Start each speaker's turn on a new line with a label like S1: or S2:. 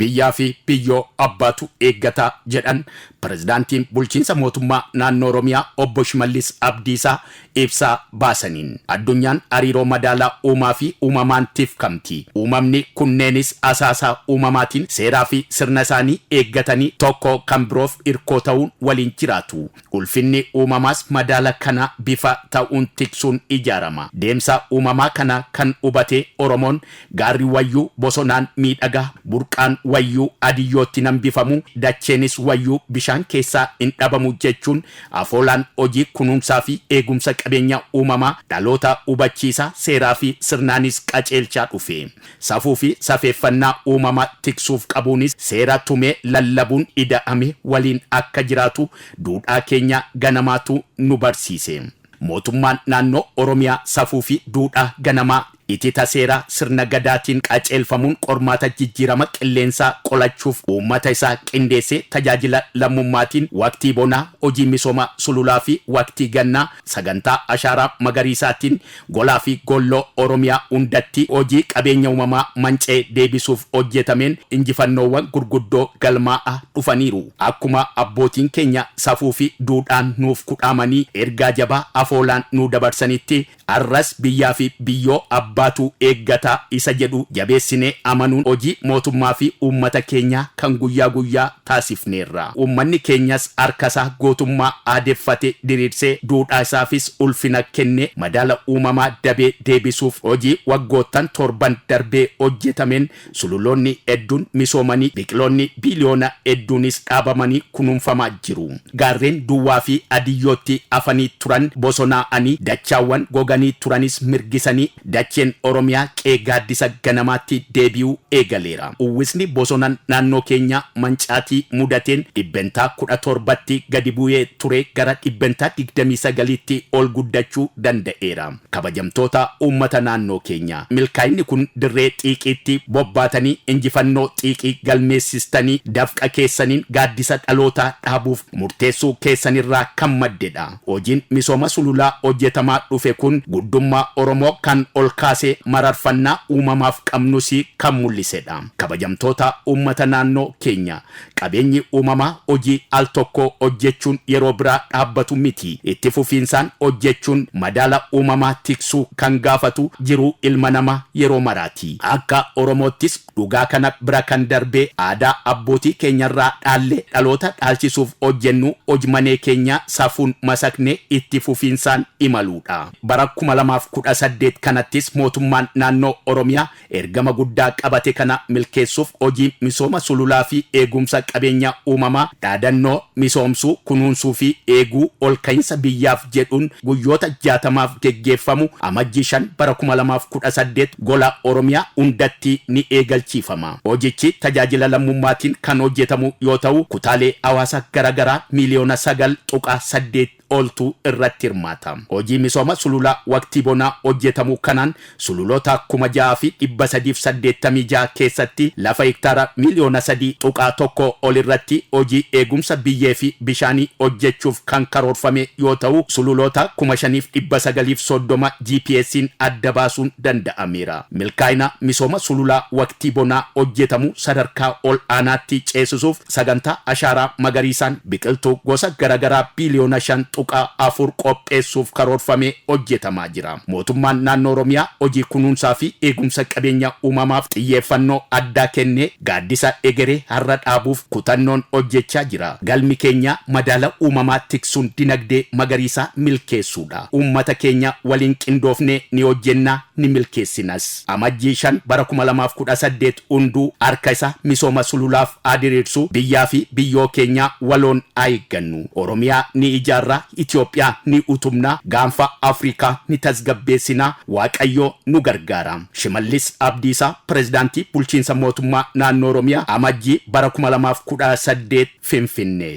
S1: biyyaa fi biyyoo abbaatu eeggata jedhan Pirezidaantiin bulchiinsa mootummaa naannoo Oromiyaa obbo Shimallis Abdiisaa ibsa baasaniin addunyaan hariiroo madaalaa uumaa fi uumamaatiif kamti. Uumamni kunneenis asaasaa uumamaatiin seeraa fi sirna isaanii eeggatanii tokko kan biroof hirkoo ta'uun waliin jiraatu. Ulfinni uumamaas madaala kana bifa ta'uun tiksuun ijaarama. Deemsa uumamaa kana kan hubate Oromoon gaarri wayyuu bosonaan miidhagaa, burqaan wayyuu adiyyootti nambifamu, dacheenis wayyuu bishaan keessaa hin dhabamu jechuun afoolaan hojii kunuunsaa fi eegumsa qabeenya uumamaa dhaloota hubachiisa seeraa fi sirnaanis qaceelchaa dhufe. Safuu fi safeeffannaa uumamaa tiksuuf qabuunis seera tumee lallabuun ida'ame waliin akka jiraatu duudhaa keenya ganamaatu nu barsiise. Mootummaan naannoo Oromiyaa safuu fi duudhaa ganamaa itita seera sirna gadaatiin qaceelfamuun qormaata jijjiirama qilleensaa qolachuuf uummata isaa qindeessee tajaajila lammummaatiin waqtii bonaa hojii misooma sululaa fi waqtii gannaa sagantaa ashaaraa magariisaatiin golaa fi golloo Oromiyaa hundatti hojii qabeenya uumamaa mancee deebisuuf hojjetameen injifannoowwan gurguddoo galmaa'aa dhufaniiru. Akkuma abbootiin keenya safuu fi duudhaan nuuf kudhaamanii ergaa jabaa afoolaan nu dabarsanitti arras biyyaa fi biyyoo Abbaatu eeggata isa jedhu jabeessine amanuun hojii mootummaa fi uummata keenya kan guyyaa guyyaa taasifneerra. Uummanni keenyas harkasaa gootummaa aadeffate diriirsee duudhaa isaafis ulfina kenne madaala uumamaa dabee deebisuuf hojii waggoottan torban darbee hojjetameen sululoonni hedduun misoomanii biqiloonni biliyoona hedduunis dhaabamanii kunuunfamaa jiru. Gaarreen duwwaa fi adiyyootti afanii turan bosonaa'anii dachaawwan goganii turanis mirgisanii dacheen Oromiyaa qeegaaddisa ganamaatti deebi'uu eegaleera. Uwwisni bosonan naannoo keenya mancaatii mudateen dhibbentaa 17tti gadi bu'ee ture gara dhibbentaa 29tti ol guddachuu danda'eera. Kabajamtoota uummata naannoo keenya milkaa'inni kun dirree xiiqiitti bobbaatanii injifannoo xiiqii galmeessistanii dafqa keessaniin gaaddisa dhalootaa dhaabuuf murteessuu keessanirraa kan maddedha. Hojiin misooma sululaa hojjetamaa dhufe kun guddummaa Oromoo kan ol kaasee mararfannaa uumamaaf qabnusi kan mul'isedha. Kabajamtoota uummata naannoo keenya qabeenyi uumamaa hojii al tokko hojjechuun yeroo biraa dhaabbatu miti. Itti fufiinsaan hojjechuun madaala uumamaa tiksuu kan gaafatu jiru ilma namaa yeroo maraati. Akka Oromoottis dhugaa kana bira kan darbee aadaa abbootii keenyarraa dhaallee dhaloota dhaalchisuuf hojjennu hojmanee keenya safuun masakne itti fufiinsaan imaluudha. Bara 2018 kanattis mootummaan naannoo Oromiyaa ergama guddaa qabate kana milkeessuuf hojii misooma sululaa fi eegumsa qabeenya uumamaa dhaadannoo misoomsuu kunuunsuu fi eeguu ol ka'iinsa biyyaaf jedhuun guyyoota 60 geggeeffamu amajjii 5 bara 2018 gola Oromiyaa hundatti ni eegalchiifama. Hojichi tajaajila lammummaatiin kan hojjetamu yoo ta'u kutaalee hawaasa garagaraa miliyoona 9.8 oltu irratti hirmaata. Hojii misooma sululaa waqtii bonaa hojjetamu kanaan sululoota 6,386 keessatti lafa hektaara miliyoona 3.1 ol irratti hojii eegumsa biyyee fi bishaanii hojjechuuf kan karoorfame yoo ta'u sululoota 5,930 GPS'n adda baasuun danda'ameera. Milkaa'ina misooma sululaa waqtii bonaa hojjetamu sadarkaa ol aanaatti ceesisuuf sagantaa ashaaraa magariisaan biqiltuu gosa garagaraa biliyoona 5.4 qopheessuuf karoorfame hojjetamaa jira. Mootummaan naannoo Oromiyaa hojii kunuunsaa fi eegumsa qabeenya uumamaaf xiyyeeffannoo addaa kennee gaaddisa egeree har'a dhaabuuf kutannoon hojjechaa jira. Galmi keenya madaala uumamaa tiksuun dinagdee magariisaa milkeessuudha. Uummata keenya waliin qindoofnee ni hojjennaa ni milkeessinas. Amajjii 5 bara 2018 hunduu harka isaa misooma sululaaf diriirsu biyyaa fi biyyoo keenya waloon eeggannu. Oromiyaa ni ijaarraa, Itoophiyaa ni utumnaa, gaanfa Afrikaa ni tasgabbeessinaa. Waaqayyo nu gargaara. Shimallis Abdiisaa, Pirezidaantii bulchiinsa mootummaa naannoo Oromiyaa amajjii bara 2018 Finfinnee.